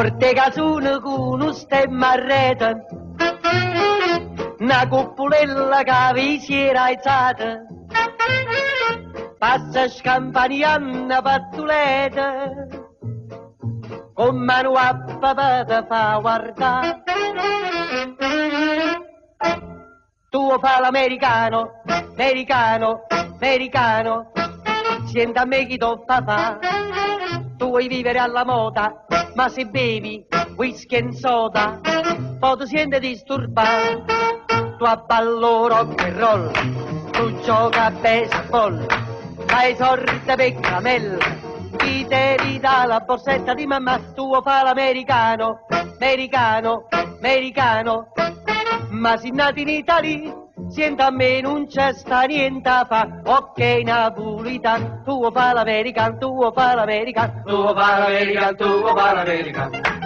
Porte casune con un stemma a rete, una cuppolella che vi si era alzata, passa scampanianna pattuleta, con mano a papà te fa guardare. Tu fa l'americano, americano, americano, senta a me chi t'ho papà. Tu vuoi vivere alla moda, ma se bevi whisky e soda, poi ti senti disturbato. Tu abballo rock and roll, tu gioca a baseball, fai sorte per camella, chi te ridà la borsetta di mamma. Tu fa l'americano, americano, americano, ma se nati in Italia, senta a me non c'è sta niente a fa. Ok napolitan, tu fa l'americano, tu fa l'americano, tu fa l'americano, tu fa l'americano.